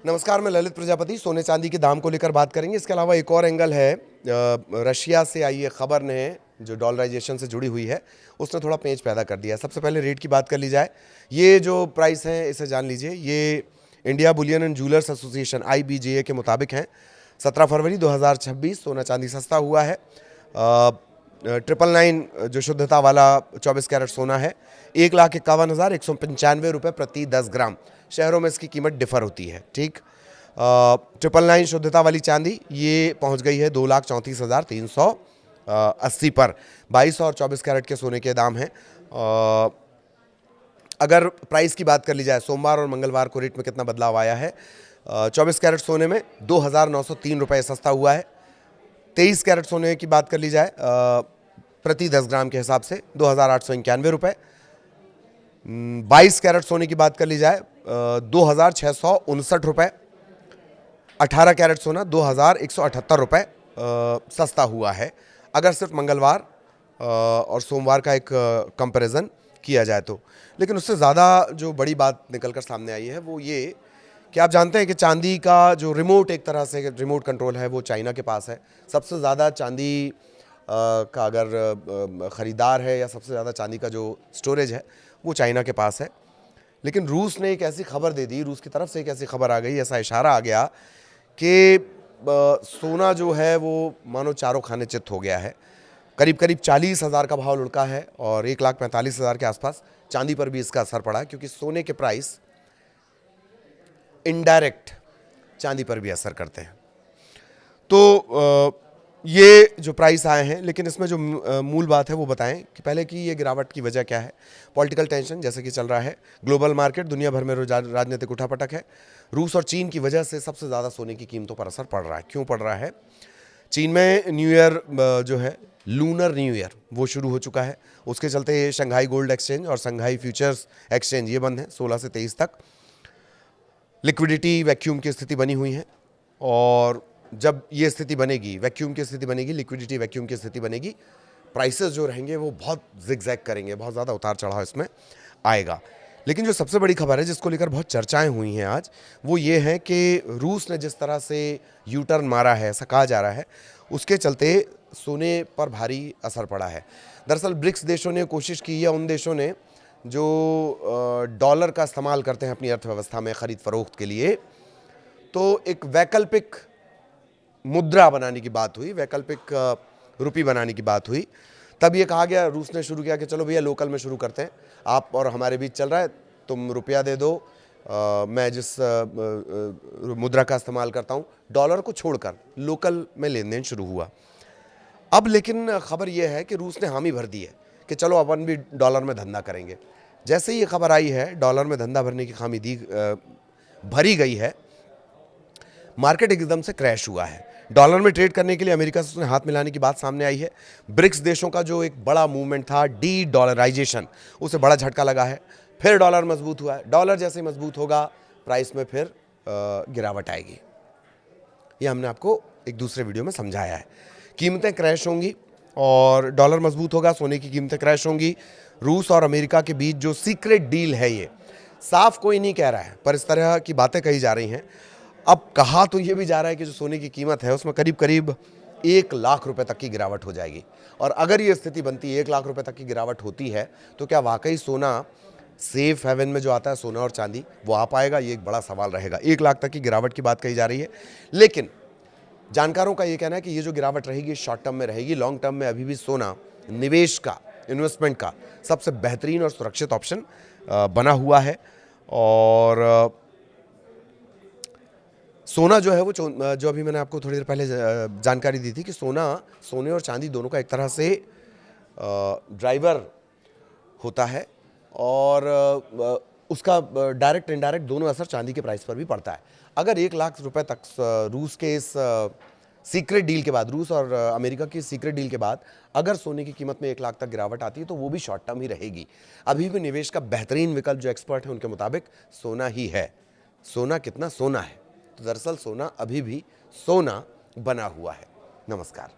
नमस्कार, मैं ललित प्रजापति। सोने चांदी के दाम को लेकर बात करेंगे। इसके अलावा एक और एंगल है, रशिया से आई ये खबर ने जो डॉलराइजेशन से जुड़ी हुई है उसने थोड़ा पेंच पैदा कर दिया है। सबसे पहले रेट की बात कर ली जाए। ये जो प्राइस है इसे जान लीजिए, ये India Boolean and jewellers association IBJA के मुताबिक हैं। 17 फरवरी 2026 सोना चांदी सस्ता हुआ है। 999 जो शुद्धता वाला 24 कैरेट सोना है 1,51,195 रुपये प्रति 10 ग्राम। शहरों में इसकी कीमत डिफर होती है। ठीक, 999 शुद्धता वाली चांदी ये पहुंच गई है 2,34,380 पर। 22 और 24 कैरेट के सोने के दाम हैं। अगर प्राइस की बात कर ली जाए, सोमवार और मंगलवार को रेट में कितना बदलाव आया है। 24 कैरेट सोने में 2,903 रुपये सस्ता हुआ है। 23 कैरेट सोने की बात कर ली जाए प्रति 10 ग्राम के हिसाब से 2,891 रुपये। 22 कैरेट सोने की बात कर ली जाए 2,659 रुपये। 18 कैरेट सोना 2,178 रुपये सस्ता हुआ है, अगर सिर्फ मंगलवार और सोमवार का एक कंपैरिजन किया जाए तो। लेकिन उससे ज़्यादा जो बड़ी बात निकलकर सामने आई है वो ये कि आप जानते हैं कि चांदी का जो रिमोट, एक तरह से रिमोट कंट्रोल है, वो चाइना के पास है। सबसे ज़्यादा चांदी का अगर ख़रीदार है या सबसे ज़्यादा चांदी का जो स्टोरेज है वो चाइना के पास है। लेकिन रूस ने एक ऐसी खबर दे दी, रूस की तरफ से एक ऐसी खबर आ गई, ऐसा इशारा आ गया कि सोना जो है वो मानो चारों खाने चित्त हो गया है। करीब करीब 40,000 का भाव लुढ़का है और 1,45,000 के आसपास चांदी पर भी इसका असर पड़ा है, क्योंकि सोने के प्राइस इनडायरेक्ट चांदी पर भी असर करते हैं। तो ये जो प्राइस आए हैं, लेकिन इसमें जो मूल बात है वो बताएं कि पहले की ये गिरावट की वजह क्या है। पॉलिटिकल टेंशन जैसे कि चल रहा है, ग्लोबल मार्केट, दुनिया भर में राजनीतिक उठापटक है। रूस और चीन की वजह से सबसे ज़्यादा सोने की कीमतों पर असर पड़ रहा है। क्यों पड़ रहा है? चीन में न्यू ईयर जो है, लूनर न्यू ईयर, वो शुरू हो चुका है। उसके चलते शंघाई गोल्ड एक्सचेंज और शंघाई फ्यूचर्स एक्सचेंज ये बंद है 16 से 23 तक। लिक्विडिटी वैक्यूम की स्थिति बनी हुई है, और जब ये स्थिति बनेगी, वैक्यूम की स्थिति बनेगी, लिक्विडिटी वैक्यूम की स्थिति बनेगी, प्राइसेस जो रहेंगे वो बहुत जिगजैग करेंगे, बहुत ज़्यादा उतार चढ़ाव इसमें आएगा। लेकिन जो सबसे बड़ी खबर है जिसको लेकर बहुत चर्चाएं हुई हैं आज, वो ये है कि रूस ने जिस तरह से यू टर्न मारा है, ऐसा कहा जा रहा है, उसके चलते सोने पर भारी असर पड़ा है। दरअसल ब्रिक्स देशों ने कोशिश की है, उन देशों ने जो डॉलर का इस्तेमाल करते हैं अपनी अर्थव्यवस्था में ख़रीद फरोख्त के लिए, तो एक वैकल्पिक मुद्रा बनाने की बात हुई, वैकल्पिक रुपी बनाने की बात हुई। तब ये कहा गया, रूस ने शुरू किया कि चलो भैया लोकल में शुरू करते हैं, आप और हमारे बीच चल रहा है, तुम रुपया दे दो, मैं जिस मुद्रा का इस्तेमाल करता हूँ, डॉलर को छोड़कर लोकल में लेन देन शुरू हुआ। अब लेकिन खबर यह है कि रूस ने हामी भर दी है कि चलो अपन भी डॉलर में धंधा करेंगे। जैसे ही ये खबर आई है, डॉलर में धंधा भरने की खामी भरी गई है, मार्केट एकदम से क्रैश हुआ है। डॉलर में ट्रेड करने के लिए अमेरिका से उसने हाथ मिलाने की बात सामने आई है। ब्रिक्स देशों का जो एक बड़ा मूवमेंट था, डी डॉलराइजेशन, उसे बड़ा झटका लगा है। फिर डॉलर मजबूत हुआ है। डॉलर जैसे मजबूत होगा, प्राइस में फिर गिरावट आएगी। ये हमने आपको एक दूसरे वीडियो में समझाया है। कीमतें क्रैश होंगी और डॉलर मजबूत होगा, सोने की कीमतें क्रैश होंगी। रूस और अमेरिका के बीच जो सीक्रेट डील है, ये साफ कोई नहीं कह रहा है, पर इस तरह की बातें कही जा रही हैं। अब कहा तो ये भी जा रहा है कि जो सोने की कीमत है उसमें करीब करीब 1 लाख रुपए तक की गिरावट हो जाएगी। और अगर ये स्थिति बनती है, 1 लाख रुपए तक की गिरावट होती है, तो क्या वाकई सोना सेफ हेवन में जो आता है, सोना और चांदी, वो आ पाएगा? ये एक बड़ा सवाल रहेगा। 1 लाख तक की गिरावट की बात कही जा रही है, लेकिन जानकारों का ये कहना है कि ये जो गिरावट रहेगी शॉर्ट टर्म में रहेगी। लॉन्ग टर्म में अभी भी सोना निवेश का, इन्वेस्टमेंट का सबसे बेहतरीन और सुरक्षित ऑप्शन बना हुआ है। और सोना जो है वो जो अभी मैंने आपको थोड़ी देर पहले जानकारी दी थी कि सोने और चांदी दोनों का एक तरह से ड्राइवर होता है, और उसका डायरेक्ट इनडायरेक्ट दोनों असर चांदी के प्राइस पर भी पड़ता है। अगर 1 लाख रुपए तक रूस के इस सीक्रेट डील के बाद, रूस और अमेरिका की सीक्रेट डील के बाद अगर सोने की कीमत में 1 लाख तक गिरावट आती है, तो वो भी शॉर्ट टर्म ही रहेगी। अभी भी निवेश का बेहतरीन विकल्प जो एक्सपर्ट है उनके मुताबिक सोना ही है। सोना कितना सोना है, तो दरअसल सोना अभी भी सोना बना हुआ है। नमस्कार।